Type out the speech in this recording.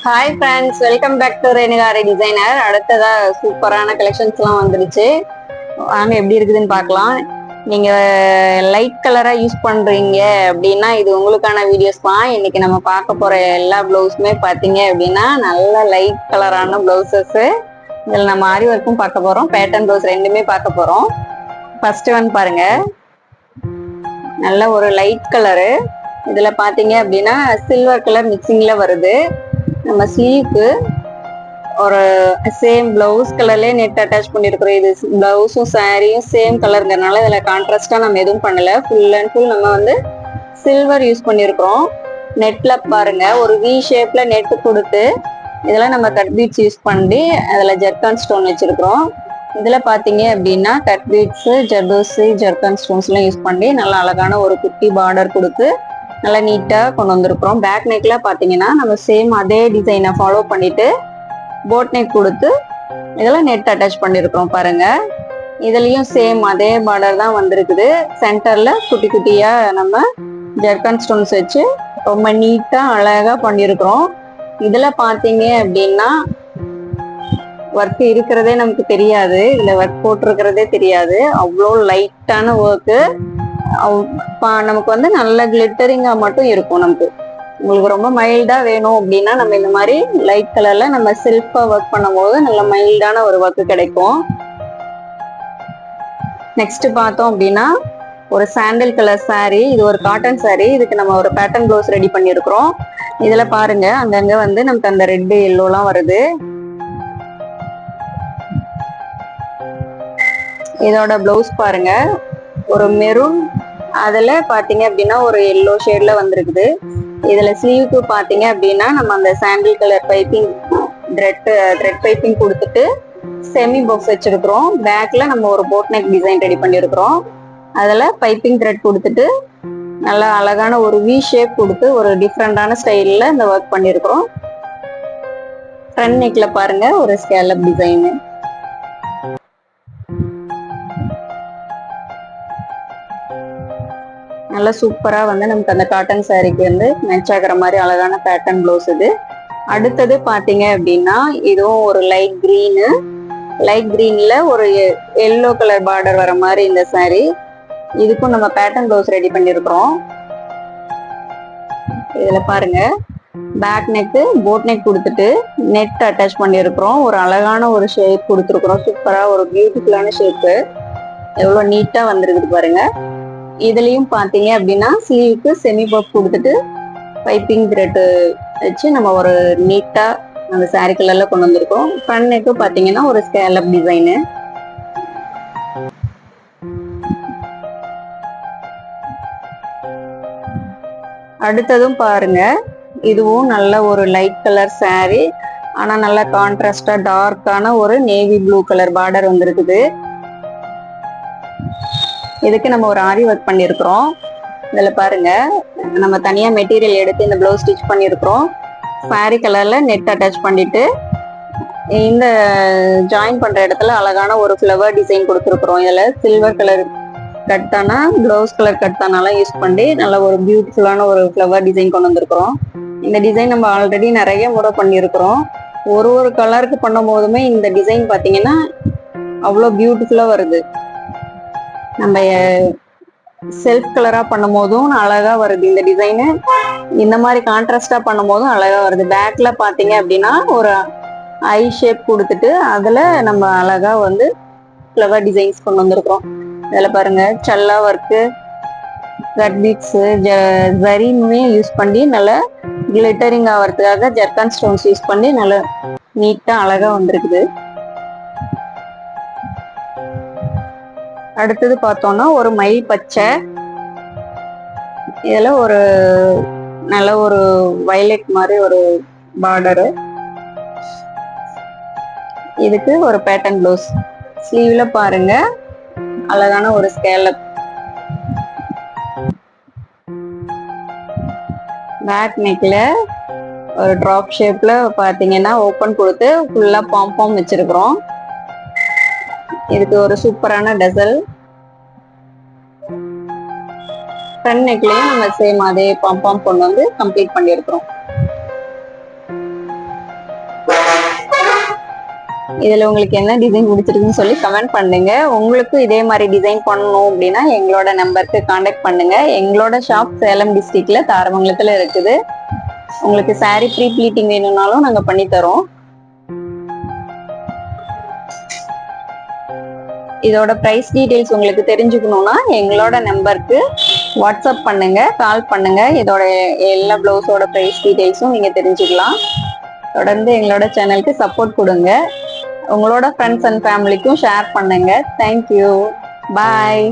Hi friends, welcome back to Renukari designer. அடுத்ததா சூப்பரான கலெக்ஷன்ஸ்லாம் வந்துருச்சு. வாங்க எப்படி இருக்குதுன்னு பார்க்கலாம். நீங்க லைட் கலரா யூஸ் பண்றீங்க அப்படின்னா இது உங்களுக்கான வீடியோஸ் தான். இன்னைக்கு நம்ம பார்க்க போற எல்லா பிளவுஸுமே பார்த்தீங்க அப்படின்னா நல்ல லைட் கலரான பிளவுசஸ். இதில் நம்ம ஆரி ஒர்க்கும் பார்க்க போறோம், பேட்டர்ன் பிளவுஸ் ரெண்டுமே பார்க்க போறோம். ஃபர்ஸ்ட் ஒன் பாருங்க, நல்ல ஒரு லைட் கலரு. இதுல பாத்தீங்க அப்படின்னா சில்வர் கலர் மிக்சிங்ல வருது. நம்ம ஸ்லீவ்க்கு ஒரு சேம் பிளவுஸ் கலர்லயே நெட் அட்டாச் பண்ணிருக்கிறோம். இது பிளவுஸும் சாரியும் சேம் கலருங்கிறதுனால இதுல கான்ட்ராஸ்டா நம்ம எதுவும் பண்ணல. ஃபுல் அண்ட் ஃபுல் நம்ம வந்து சில்வர் யூஸ் பண்ணிருக்கிறோம். நெட்ல பாருங்க ஒரு வி ஷேப்ல நெட் கொடுத்து இதெல்லாம் நம்ம கட் பீட்ஸ் யூஸ் பண்ணி அதுல ஜெர்கான் ஸ்டோன் வச்சிருக்கிறோம். இதுல பாத்தீங்க அப்படின்னா cut beads, zardozi, zircon stones எல்லாம் யூஸ் பண்ணி நல்லா அழகான ஒரு குட்டி பார்டர் கொடுத்து நல்லா நீட்டா கொண்டு வந்திருக்கிறோம். பேக் நெக்ல பாத்தீங்கன்னா நம்ம சேம் அதே டிசைனை ஃபாலோ பண்ணிட்டு போட் நெக் கொடுத்து இதெல்லாம் நெட் அட்டாச் பண்ணிருக்கிறோம். பாருங்க, இதுலயும் சேம் அதே பார்டர் தான் வந்திருக்குது. சென்டர்ல குட்டி குட்டியா நம்ம ஜெர்கான் ஸ்டோன்ஸ் வச்சு ரொம்ப நீட்டா அழகா பண்ணிருக்கிறோம். இதுல பாத்தீங்க அப்படின்னா ஒர்க் இருக்கிறதே நமக்கு தெரியாது, இதுல ஒர்க் போட்டிருக்கிறதே தெரியாது. அவ்வளோ லைட்டான ஒர்க்கு. நமக்கு வந்து நல்ல கிளிட்டரிங்கா மட்டும் இருக்கும். நமக்கு உங்களுக்கு ரொம்ப மைல்டா வேணும் அப்படின்னா நம்ம இந்த மாதிரி லைட் கலர்ல நம்ம செல்ஃபா ஒர்க் பண்ணும் போது நல்ல மைல்டான ஒரு ஒர்க் கிடைக்கும். நெக்ஸ்ட் பார்த்தோம் அப்படின்னா ஒரு சாண்டல் கலர் சாரி. இது ஒரு காட்டன் சாரி. இதுக்கு நம்ம ஒரு பேட்டர்ன் ப்ளவுஸ் ரெடி பண்ணிருக்கிறோம். இதுல பாருங்க அங்கங்க வந்து நமக்கு அந்த ரெட் எல்லோலாம் வருது. இதோட பிளவுஸ் பாருங்க ஒரு மெரூன், அதுல பாத்தீங்க அப்படின்னா ஒரு எல்லோ ஷேட்ல வந்திருக்குது. இதுல ஸ்லீவுக்கு பாத்தீங்க அப்படின்னா நம்ம அந்த சாண்டில் கலர் பைப்பிங் த்ரெட் பைப்பிங் கொடுத்துட்டு செமி பாக்ஸ் வச்சிருக்கிறோம். பேக்ல நம்ம ஒரு போட் நெக் டிசைன் ரெடி பண்ணிருக்கிறோம். அதுல பைப்பிங் த்ரெட் கொடுத்துட்டு நல்லா அழகான ஒரு வி ஷேப் கொடுத்து ஒரு டிஃப்ரெண்டான ஸ்டைல்ல இந்த ஒர்க் பண்ணிருக்கிறோம். ஃப்ரண்ட் நெக்ல பாருங்க ஒரு ஸ்கேலப் டிசைன். நல்லா சூப்பரா வந்து நமக்கு அந்த காட்டன் சாரிக்கு வந்து மேட்ச் ஆகிற மாதிரி அழகான பேட்டர்ன் ப்ளவுஸ் இது. அடுத்தது பாத்தீங்க அப்படின்னா இதுவும் ஒரு லைட் கிரீன்ல ஒரு எல்லோ கலர் பார்டர் வர மாதிரி இந்த சாரி. இதுக்கும் நம்ம பேட்டர்ன் ப்ளவுஸ் ரெடி பண்ணிருக்கிறோம். இதுல பாருங்க பேக் நெக்கு போட் நெக் கொடுத்துட்டு நெட் அட்டாச் பண்ணிருக்கிறோம். ஒரு அழகான ஒரு ஷேப் கொடுத்துருக்குறோம். சூப்பரா ஒரு பியூட்டிஃபுல்லான ஷேப்பு. எவ்வளவு நீட்டா வந்திருக்குது பாருங்க. இதுலயும் பாத்தீங்க அப்படின்னா ஸ்லீவுக்கு செமி பஃப் கொடுத்துட்டு பைப்பிங் த்ரெட் வச்சு நம்ம ஒரு நீட்டா அந்த சாரி கலர்ல கொண்டு வந்திருக்கோம். ஃப்ரண்ட் நெக்கு பாத்தீங்கன்னா ஒரு ஸ்கேலப் டிசைனு. அடுத்ததும் பாருங்க, இதுவும் நல்ல ஒரு லைட் கலர் சாரி. ஆனா நல்ல கான்ட்ராஸ்டா டார்க்கான ஒரு நேவி ப்ளூ கலர் பார்டர் வந்திருக்குது. இதுக்கு நம்ம ஒரு ஆரி ஒர்க் பண்ணிருக்கிறோம். இதுல பாருங்க நம்ம தனியா மெட்டீரியல் எடுத்து இந்த பிளவுஸ் ஸ்டிச் பண்ணிருக்கிறோம். சாரி கலர்ல நெட் அட்டாச் பண்ணிட்டு இந்த ஜாயின் பண்ற இடத்துல அழகான ஒரு ஃப்ளவர் டிசைன் கொடுத்துருக்குறோம். இதுல சில்வர் கலர் கட்டானா பிளவுஸ் கலர் கட்டானாலாம் யூஸ் பண்ணி நல்ல ஒரு பியூட்டிஃபுல்லான ஒரு ஃப்ளவர் டிசைன் கொண்டு வந்திருக்கிறோம். இந்த டிசைன் நம்ம ஆல்ரெடி நிறைய முறை பண்ணியிருக்கிறோம். ஒரு கலருக்கு பண்ணும் போதுமே இந்த டிசைன் பாத்தீங்கன்னா அவ்வளோ பியூட்டிஃபுல்லா வருது. நம்ம செல்ஃப் கலரா பண்ணும் போதும் அழகா வருது இந்த டிசைனு. இந்த மாதிரி கான்ட்ராஸ்டா பண்ணும் போதும் அழகா வருது. பேக்ல பாத்தீங்க அப்படின்னா ஒரு ஐ ஷேப் கொடுத்துட்டு அதுல நம்ம அழகா வந்து ஃப்ளவர் டிசைன்ஸ் கொண்டு வந்திருக்கிறோம். இதுல பாருங்க சல்லா ஒர்க்கு, கட் பீட்ஸ், ஜரியுமே யூஸ் பண்ணி நல்லா கிளிட்டரிங் ஆகிறதுக்காக ஜெர்கான் ஸ்டோன்ஸ் யூஸ் பண்ணி நல்லா நீட்டா அழகா வந்திருக்குது. அடுத்தது பார்த்தோம்னா ஒரு மயில் பச்சை. இதுல ஒரு நல்ல ஒரு வயலட் மாதிரி ஒரு பார்டரு. இதுக்கு ஒரு பேட்டர்ன் ப்ளவுஸ். ஸ்லீவ்ல பாருங்க அழகான ஒரு ஸ்கேலப். பேக் நெக்ல ஒரு ட்ராப் ஷேப்ல பாத்தீங்கன்னா ஓபன் கொடுத்து ஃபுல்லா பாம் வச்சிருக்கிறோம். இதுக்கு ஒரு சூப்பரான டசல். ஃப்ரண்ட் நெக்லயும் நம்ம சேம் அதே பாம் கொண்டு வந்து கம்ப்ளீட் பண்ணியிருக்கிறோம். இதுல உங்களுக்கு என்ன டிசைன் பிடிச்சிருக்குன்னு சொல்லி கமெண்ட் பண்ணுங்க. உங்களுக்கு இதே மாதிரி டிசைன் பண்ணணும் அப்படின்னா எங்களோட நம்பருக்கு காண்டாக்ட் பண்ணுங்க. எங்களோட ஷாப் சேலம் டிஸ்ட்ரிக்ட்ல தாரமங்கலத்துல இருக்குது. உங்களுக்கு saree ப்ரீ ப்ளீட்டிங் வேணும்னாலும் நாங்க பண்ணி தரோம். இதோட பிரைஸ் டீடைல்ஸ் உங்களுக்கு தெரிஞ்சுக்கணும்னா எங்களோட நம்பருக்கு வாட்ஸ்அப் பண்ணுங்க, கால் பண்ணுங்க. இதோட எல்லா பிளவுஸோட பிரைஸ் டீடைல்ஸும் நீங்க தெரிஞ்சுக்கலாம். தொடர்ந்து எங்களோட சேனலுக்கு சப்போர்ட் கொடுங்க. உங்களோட ஃப்ரெண்ட்ஸ் அண்ட் ஃபேமிலிக்கும் ஷேர் பண்ணுங்க. தேங்க்யூ. பாய்.